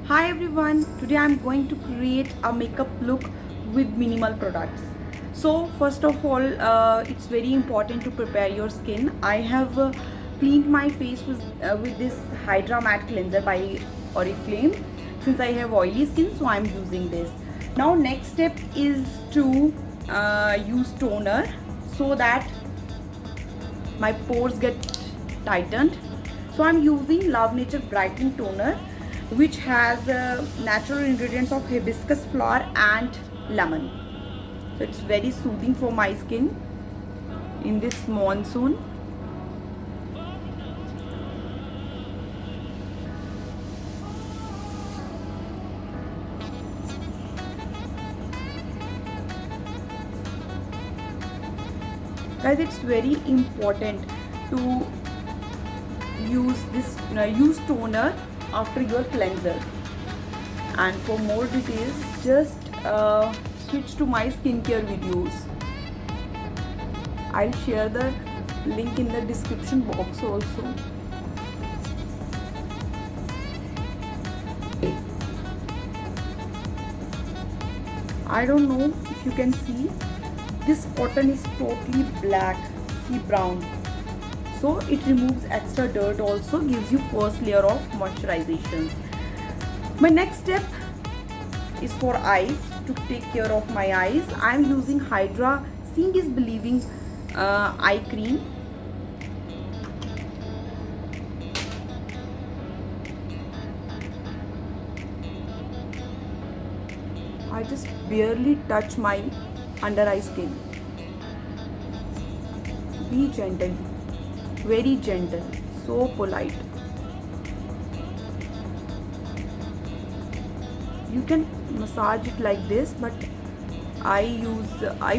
Hi everyone, today I'm going to create a makeup look with minimal products. So first of all, it's very important to prepare your skin. I have cleaned my face with this Hydra Matte Cleanser by Oriflame. Since I have oily skin, so I'm using this. Now next step is to use toner so that my pores get tightened. So I'm using Love Nature Brightening Toner, which has natural ingredients of hibiscus flower and lemon. So it's very soothing for my skin in this monsoon. Guys, it's very important to use toner after your cleanser. And for more details, just switch to my skincare videos. I'll share the link in the description box also. I don't know if you can see, this cotton is totally black, see brown. So it removes extra dirt, also gives you first layer of moisturizations. My next step is for eyes. To take care of my eyes, I am using Hydra Seeing is Believing eye cream. I just barely touch my under eye skin. Be gentle, very gentle, so polite. You can massage it like this, but I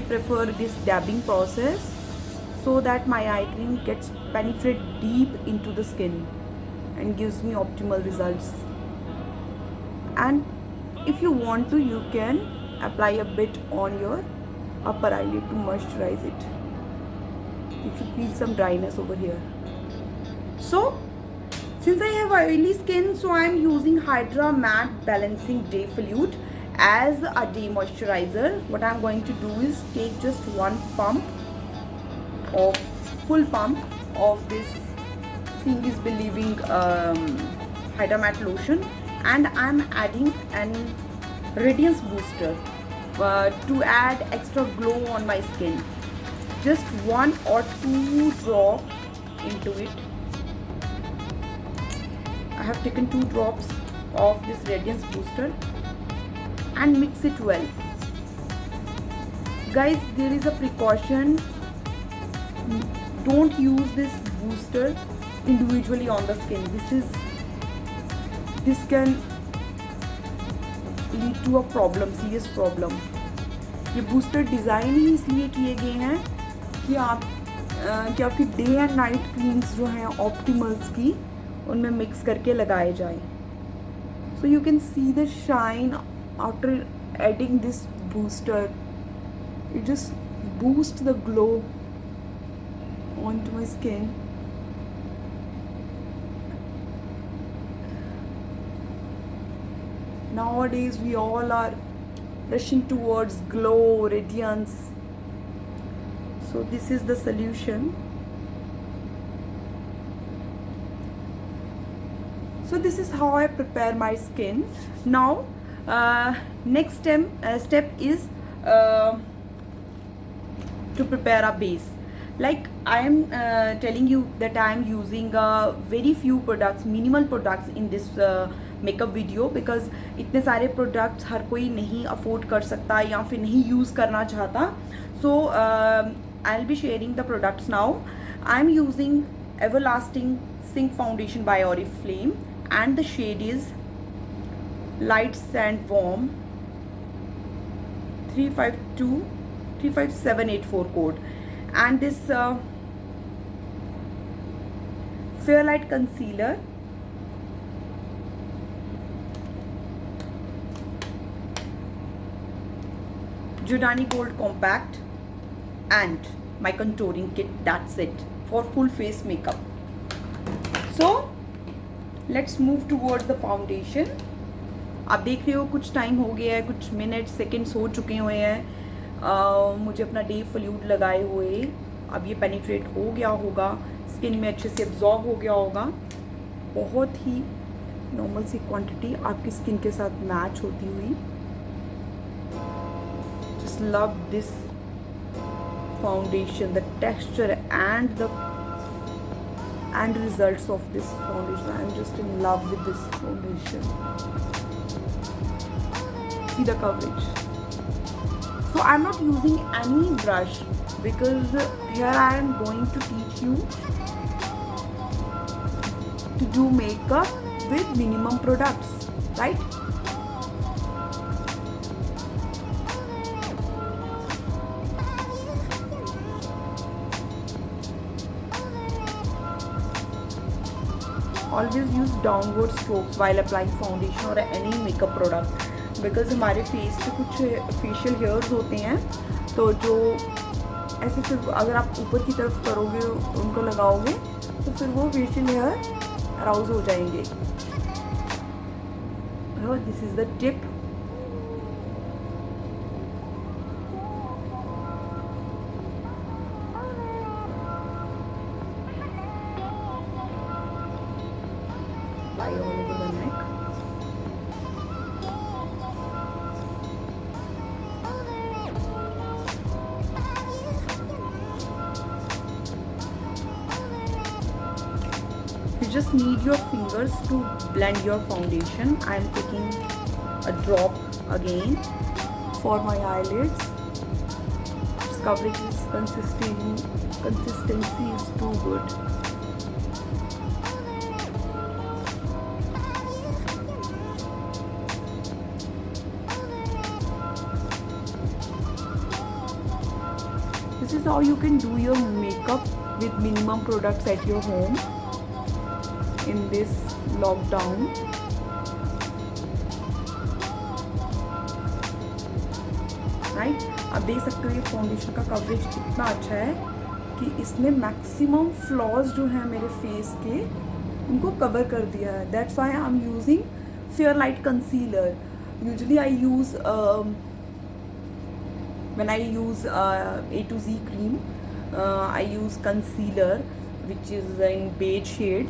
prefer this dabbing process so that my eye cream gets penetrate deep into the skin and gives me optimal results. And if you want to, you can apply a bit on your upper eyelid to moisturize it if you feel some dryness over here. So since I have oily skin, so I am using Hydra Matte Balancing Day Fluid as a day moisturizer. What I am going to do is take just one full pump of this Seeing is Believing Hydra Matte Lotion, and I am adding an radiance booster to add extra glow on my skin. Just 1 or 2 drops into it. I have taken 2 drops of this radiance booster and mix it well. Guys, there is a precaution. Don't use this booster individually on the skin. This can lead to a problem, serious problem. ये booster design ही इसलिए किए गए हैं कि आपकी day and night creams जो हैं ऑप्टिमल्स की, उनमें मिक्स करके लगाए जाए. So you can see the shine after adding this booster. It just boosts the glow onto my skin. Nowadays we all are rushing towards glow, radiance. So this is the solution. So this is how I prepare my skin. Now next step is to prepare a base. Like I am telling you that I am using very few products, minimal products in this makeup video, because इतने सारे products हर कोई नहीं afford कर सकता या फिर नहीं use करना चाहता. So I will be sharing the products now. I am using everlasting sync foundation by Oriflame, and the shade is Light Sand Warm 35784 code, and this Fairlight Concealer, Giordani Gold Compact, and my contouring kit. That's it for full face makeup. So let's move towards the foundation. आप देख रहे हो कुछ time हो गया है, कुछ minute seconds हो चुके हुए हैं मुझे अपना डे फ्लूइड लगाए हुए। अब ये पेनिट्रेट हो गया होगा, स्किन में अच्छे से एब्जॉर्ब हो गया होगा। बहुत ही नॉर्मल सी क्वांटिटी आपकी स्किन के साथ मैच होती हुई। Just love this foundation, the texture and the end results of this foundation. I am just in love with this foundation. See the coverage. So I am not using any brush because here I am going to teach you to do makeup with minimum products, right? Always use downward strokes while applying foundation or any makeup product because हमारे face पे कुछ facial hairs होते हैं, तो जो ऐसे फिर अगर आप ऊपर की तरफ करोगे उनको लगाओगे तो फिर वो फेशियल हेयर अराउज हो जाएंगे। This is the tip. Apply all over the neck. You just need your fingers to blend your foundation. I am taking a drop again for my eyelids. Its coverage is consistency is too good. This is how you can do your makeup with minimum products at your home in this lockdown. Right? आप देख सकते हो ये foundation का coverage कितना अच्छा है कि इसने मैक्सिमम फ्लॉज जो हैं मेरे फेस के उनको कवर कर दिया है। That's why I'm using Fairlight concealer. Usually I use when I use A to Z cream, I use concealer which is in beige shade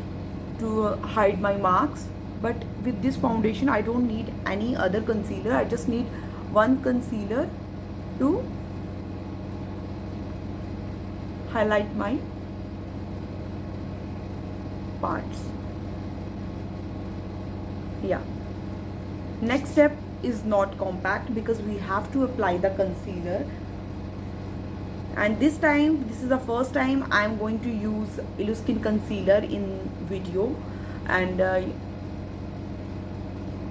to hide my marks. But with this foundation I don't need any other concealer. I just need one concealer to highlight my parts. Yeah. Next step is not compact because we have to apply the concealer, and this time this is the first time I am going to use Illuskin concealer in video, and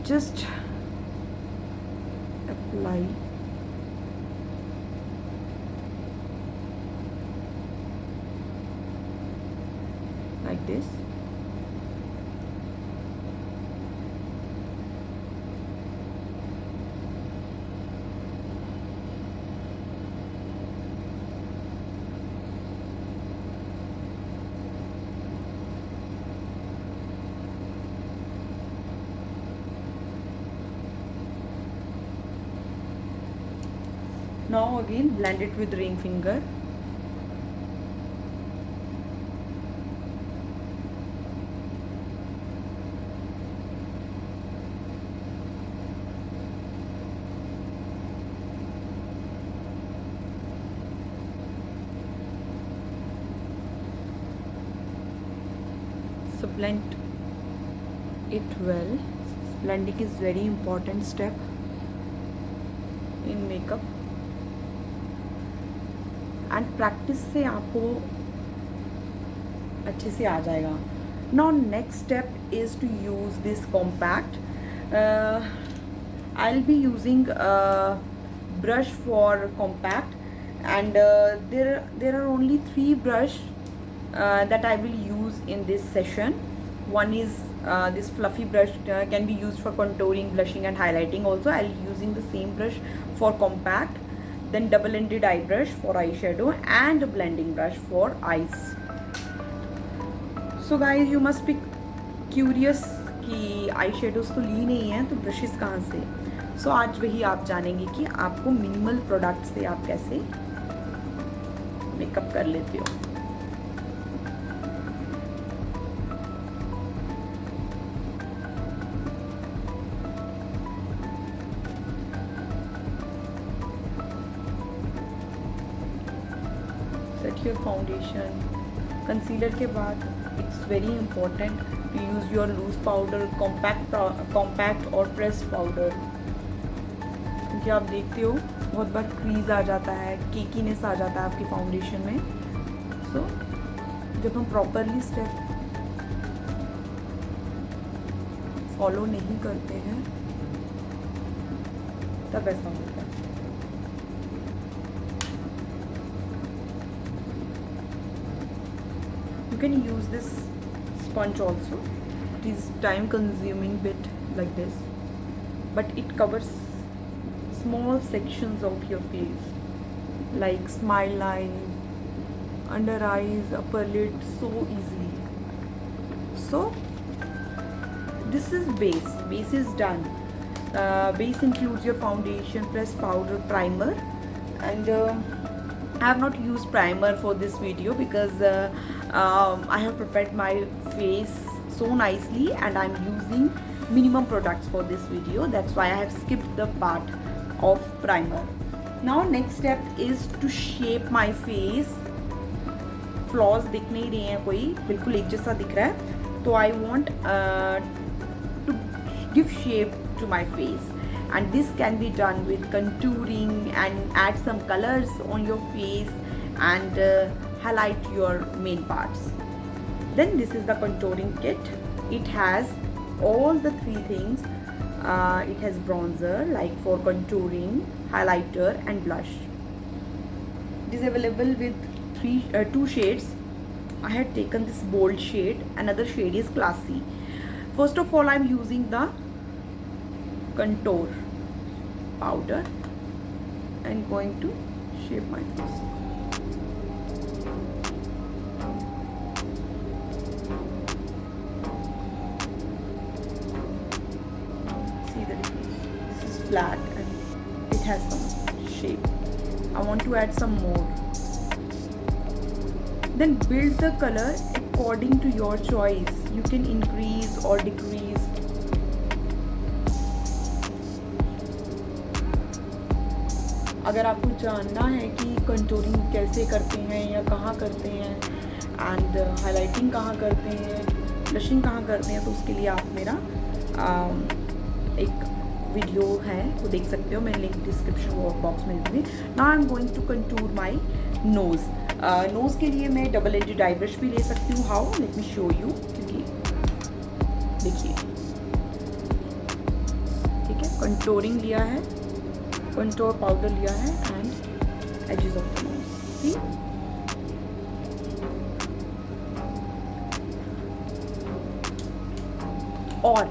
just apply like this. Now again blend it with ring finger. So blend it well. Blending is very important step in makeup. And practice से आपको अच्छे से आ जाएगा. Now next step is to use this compact. I will be using brush for compact, and there are only 3 brush that I will use in this session. One is this fluffy brush, can be used for contouring, blushing and highlighting also. I'll be using the same brush for compact. Then double-ended eye brush for eyeshadow and a blending brush for eyes. So guys, you must be curious कि eye shadows तो ली नहीं है तो brushes कहाँ से। सो आज वही आप जानेंगे कि आपको मिनिमल प्रोडक्ट से आप कैसे मेकअप कर लेते हो। Set your foundation. कंसीलर के बाद it's very important to use your loose powder, compact और प्रेस्ड पाउडर, क्योंकि आप देखते हो बहुत बार क्रीज आ जाता है, केकीनेस आ जाता है आपकी फाउंडेशन में। सो जब हम प्रॉपरली स्टेप फॉलो नहीं करते हैं तब ऐसा होता है। You can use this sponge also. It is time consuming bit like this, but it covers small sections of your face like smile line, under eyes, upper lid so easily. So this is base. Base is done. Base includes your foundation, pressed powder, primer, and I have not used primer for this video because I have prepared my face so nicely and I'm using minimum products for this video. That's why I have skipped the part of primer. Now next step is to shape my face. Flaws दिख नहीं रहे हैं, कोई बिल्कुल एक जैसा दिख रहा है, तो I want to give shape to my face. And this can be done with contouring and add some colors on your face and highlight your main parts. Then this is the contouring kit. It has all the three things. It has bronzer like for contouring, highlighter and blush. It is available with two shades. I had taken this bold shade. Another shade is classy. First of all, I am using the contour powder and going to shape my face. See the difference? This is flat and it has some shape. I want to add some more. Then build the color according to your choice. You can increase or decrease. अगर आपको जानना है कि contouring कैसे करते हैं या कहाँ करते हैं एंड हाइलाइटिंग कहाँ करते हैं, ब्लशिंग कहाँ करते हैं, तो उसके लिए आप मेरा एक वीडियो है वो देख सकते हो, मैं लिंक डिस्क्रिप्शन बॉक्स में दूँगी। Now I am going to contour my nose. Nose के लिए मैं डबल एजेड आई ब्रश भी ले सकती हूँ। How, let me show you. क्योंकि देखिए, ठीक है, कंटूरिंग लिया है, कंटूर पाउडर लिया है and edges of the nose. See, और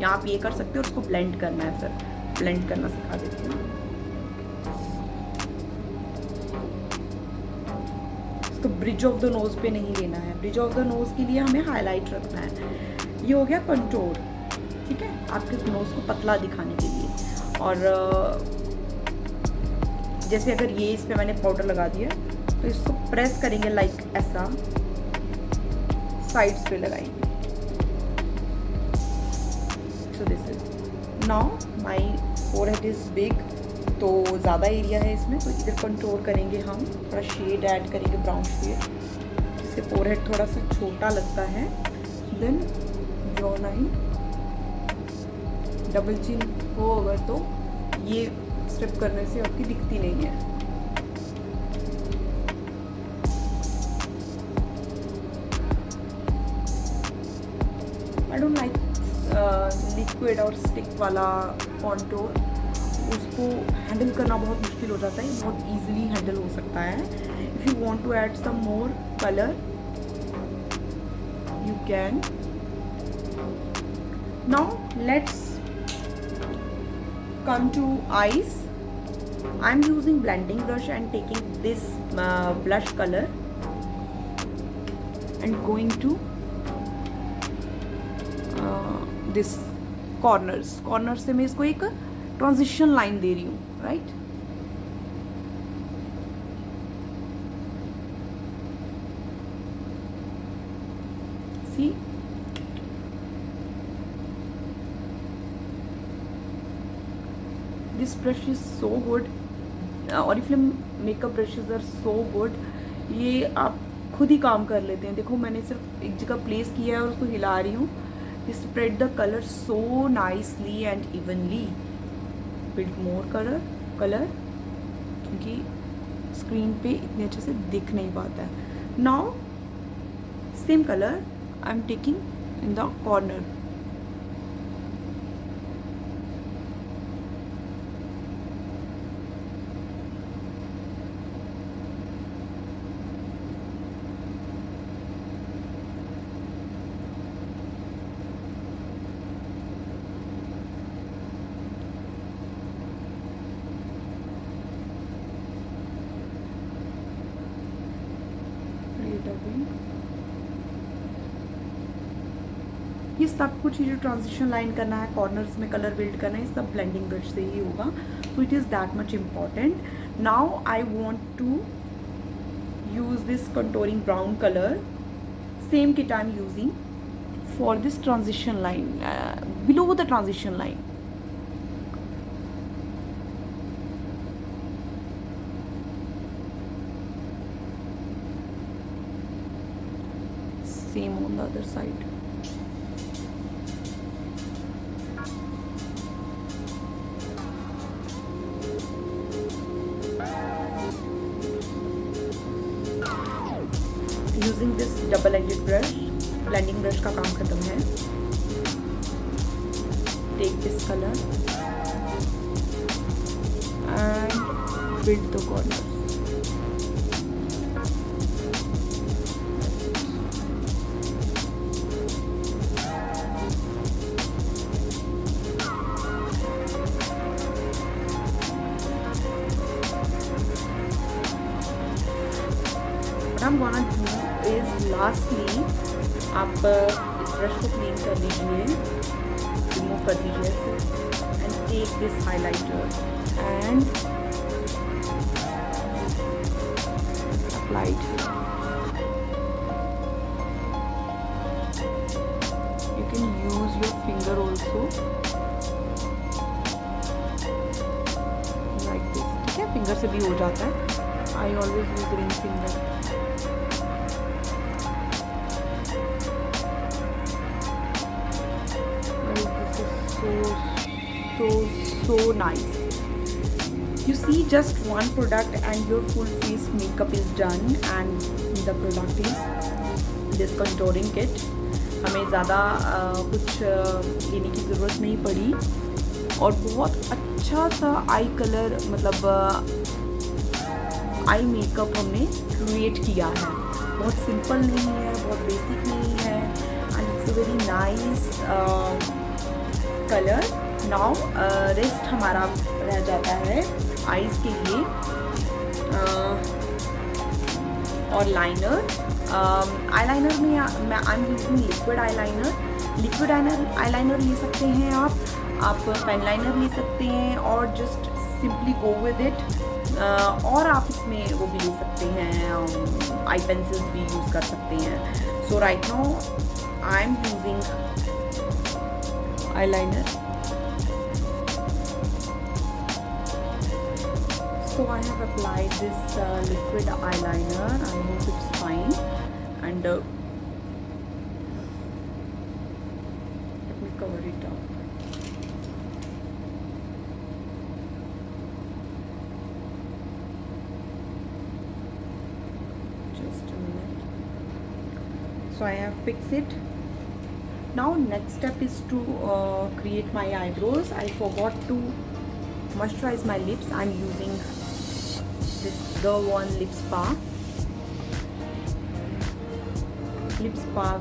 यहाँ आप ये कर सकते हो, उसको ब्लेंड करना है, फिर ब्लेंड करना सिखा देती हूँ। इसको ब्रिज ऑफ द नोज पे नहीं लेना है। ब्रिज ऑफ द नोज के लिए हमें हाईलाइट रखना है। ये हो गया कंटूर, ठीक है, आपके नोज को पतला दिखाने के लिए। और जैसे अगर ये इस पे मैंने पाउडर लगा दिया तो इसको प्रेस करेंगे लाइक ऐसा, साइड्स पे लगाएंगे। So this is now my forehead is big, तो ज़्यादा एरिया है इसमें, तो इधर कंट्रोल करेंगे हम, थोड़ा शेड ऐड करेंगे, ब्राउन शेड, इससे फोरहेड थोड़ा सा छोटा लगता है। Then draw line, double chin हो अगर तो ये स्टेप करने से आपकी दिखती नहीं है। आई डोंट लाइक लिक्विड और स्टिक वाला कॉन्टोर, उसको हैंडल करना बहुत मुश्किल हो जाता है, बहुत इजीली हैंडल हो सकता है। If you want to add some more colour you can. Now let's come to eyes. I'm using blending brush and taking this blush color and going to this corner से मैं इसको एक transition line दे रही हूँ, right. See, this brush is so good, Oriflame makeup brushes are so good. ये आप खुद ही काम कर लेते हैं। देखो मैंने सिर्फ एक जगह प्लेस किया है और उसको हिला रही हूँ। Spread the colour so nicely and evenly, build more colour क्योंकि स्क्रीन पे इतने अच्छे से दिख नहीं पाता है। Now same colour I am taking in the corner. ये सब कुछ, ये जो ट्रांजिशन लाइन करना है, कॉर्नर्स में कलर बिल्ड करना है, सब ब्लेंडिंग ब्रश से ही होगा। So it is that much important. Now I want to use this contouring brown colour, same kit I am using for this transition line, below the transition line. Same on the other side. Using this double-edged brush, blending brush का काम खत्म है। Take this color and build the corners. I'm gonna do is lastly आप इस brush को clean कर लीजिए, remove कर लीजिए and take this highlighter and apply it. You can use your finger also like this, ठीक है, फिंगर से भी हो जाता है। I always use ring finger. So nice. You see, just one product and your full face makeup is done, and the product is this contouring kit. हमें ज़्यादा कुछ लेने की ज़रूरत नहीं पड़ी और बहुत अच्छा सा आई कलर, मतलब आई मेकअप हमने क्रिएट किया है। बहुत सिंपल नहीं है, बहुत बेसिक नहीं है, and it's a very nice colour. Now rest हमारा रह जाता है आईज के लिए और लाइनर। आईलाइनर में आई am using liquid eyeliner. Liquid eyeliner ले सकते हैं आप पेन लाइनर ले सकते हैं और just simply go with it. और आप इसमें वो भी ले सकते हैं, आई पेंसिल्स भी यूज़ कर सकते हैं। So right now I am using eyeliner. So I have applied this liquid eyeliner. I hope it's fine. And let me cover it up. Just a minute. So I have fixed it. Now next step is to create my eyebrows. I forgot to moisturize my lips. I'm using this The One Lip Spa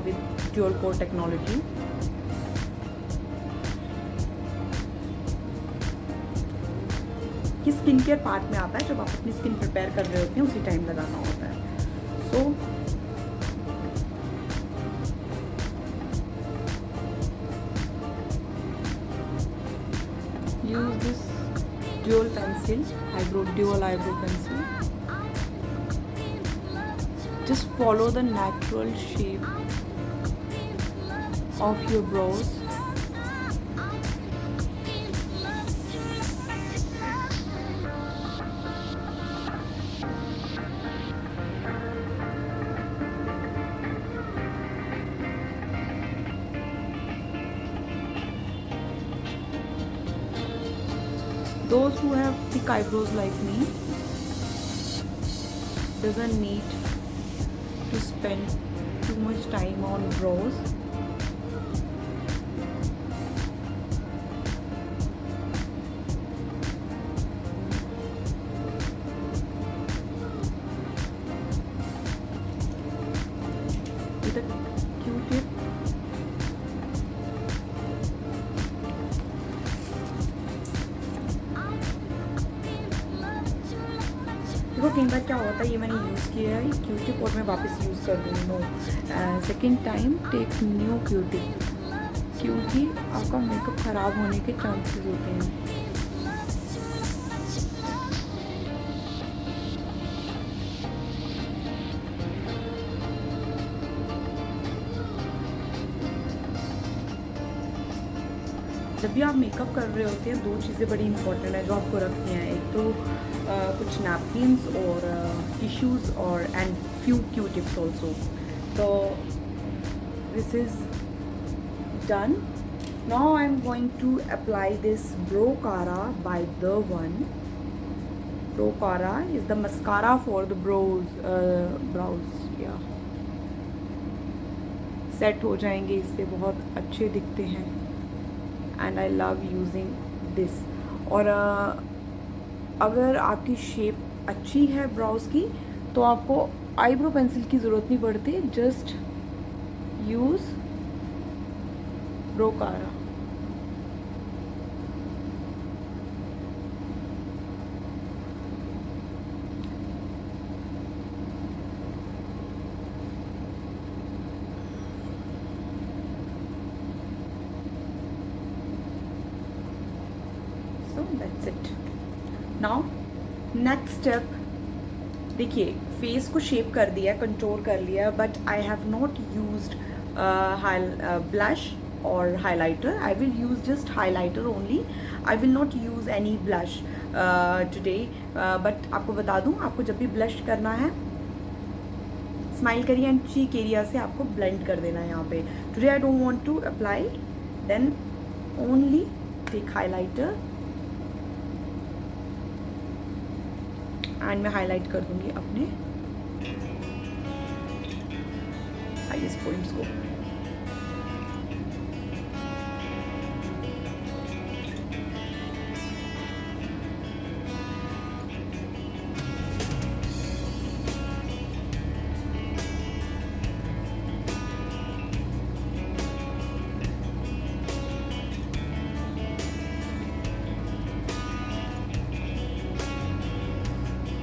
with dual core technology. ये skin care part में आता है, जब आप अपनी skin prepare कर रहे होते हैं उसी टाइम लगाना होता है। सो use this dual eyebrow pencil. Just follow the natural shape of your brows. Those who have thick eyebrows like me doesn't need to spend too much time on brows. With a Q-tip, देखो कई बार क्या होता है, ये मैंने use किया है Q-tip और मैं वापस यूज़ कर दूँ. No, second time take new Q-tip, क्योंकि आपका मेकअप ख़राब होने के चांसेस होते हैं. जब भी आप मेकअप कर रहे होते हैं, दो चीज़ें बड़ी इंपॉर्टेंट है जो आपको रखनी है. एक तो कुछ नैपकिन्स और टिश्यूज़ और एंड फ्यू Q-tips ऑल्सो. तो this is done. Now I am going to apply this Brocara by The One. Brocara is the mascara for the brows. Yeah, set हो जाएंगे इससे, बहुत अच्छे दिखते हैं. And I love using this. और अगर आपकी शेप अच्छी है ब्राउज़ की तो आपको आईब्रो पेंसिल की ज़रूरत नहीं पड़ती. Just use Brocara. So that's it. Now next step, देखिए फेस को शेप कर दिया, कंट्रोल कर लिया, but I have not used blush और highlighter. I will use just highlighter only. I will not use any blush today. But आपको बता दूं, आपको जब भी ब्लश करना है, स्माइल करिए एंड चीक एरिया से आपको ब्लेंड कर देना है यहाँ पे. Today I don't want to apply, then only take highlighter and मैं हाईलाइट कर दूंगी अपने हाईएस्ट पॉइंट्स को.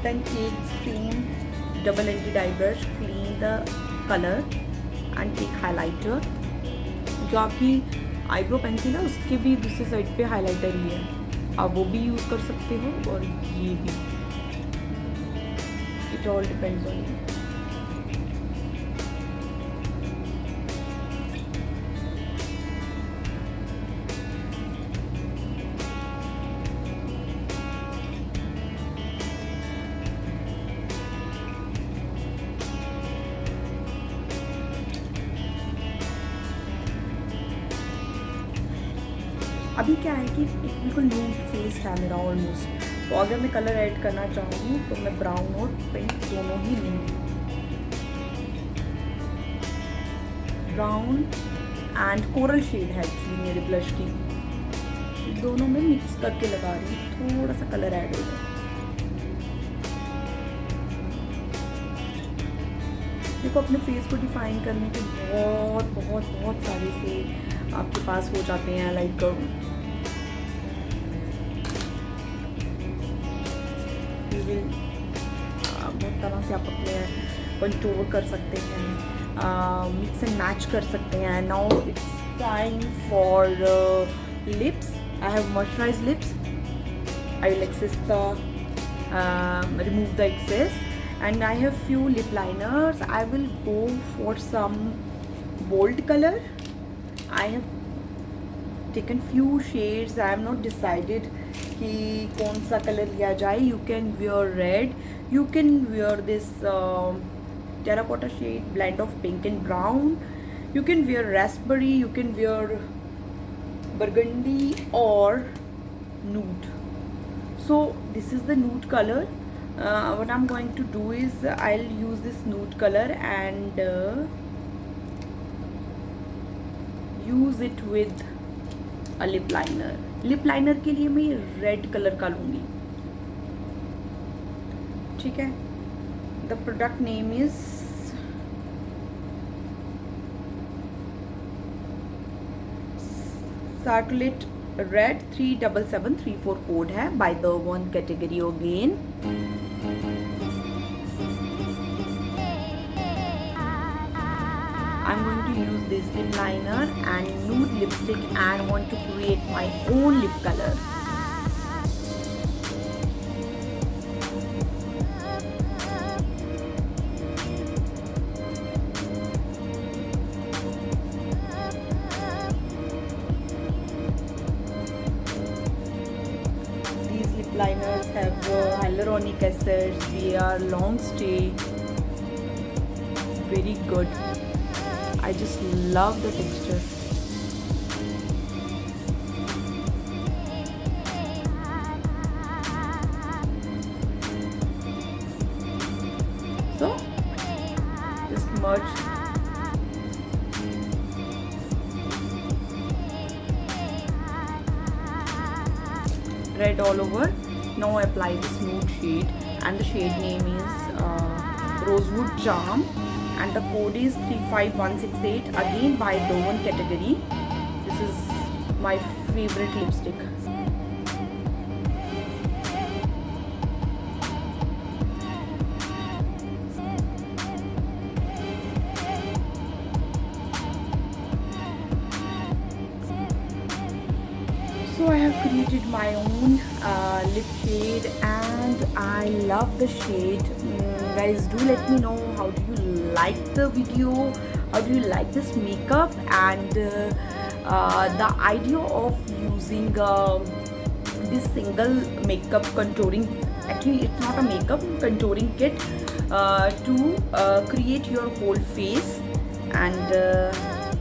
Then take same double-ended eye brush, clean the color and take highlighter. जो आपकी आईब्रो पेंसिल है उसके भी दूसरी साइड पे हाइलाइटर ही है, आप वो भी यूज़ कर सकते हो और ये भी. It all depends on you. अभी क्या है कि एक बिल्कुल न्यूड फेस है मेरा ऑलमोस्ट, तो अगर मैं कलर ऐड करना चाहूँ तो मैं ब्राउन और पिंक दोनों ही लूँगी. ब्राउन एंड कोरल शेड है एक्चुअली मेरे ब्लश की, दोनों में मिक्स करके लगा रही हूँ, थोड़ा सा कलर ऐड होगा. देखो अपने फेस को डिफाइन करने के बहुत बहुत बहुत सारे से आपके पास हो जाते हैं, लाइक बहुत तरह से आप अपने कंट्रोल कर सकते हैं, मिक्स एंड मैच कर सकते हैं. Now it's time for lips. I have moisturized lips. I will remove the excess, and I have few lip liners. I will go for some bold color. I have taken few shades. I am not decided कि कौन सा colour लिया जाए. You can wear red. You can wear this terracotta shade, blend of pink and brown. You can wear raspberry. You can wear burgundy or nude. So this is the nude color. What I'm going to do is I'll use this nude color and use it with a lip liner. Lip liner के लिए मैं red colour का लूँगी. ठीक है. The product name is circulate red. 37734 code है. By the one category again. I'm going to use this lip liner and nude lipstick and want to create my own lip color. These lip liners have hyaluronic acid. They are long stay. Very good. I just love the texture. So just merge. Red all over. Now apply this nude shade, and the shade name is Rosewood Charm. And the code is 35168. Again by the one category. This is my favorite lipstick. So I have created my own lip shade and I love the shade. Guys, do let me know how do you like the video, how do you like this makeup, and the idea of using this single makeup contouring, actually it's not a makeup contouring kit, to create your whole face. And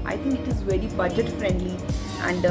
I think it is very budget friendly, and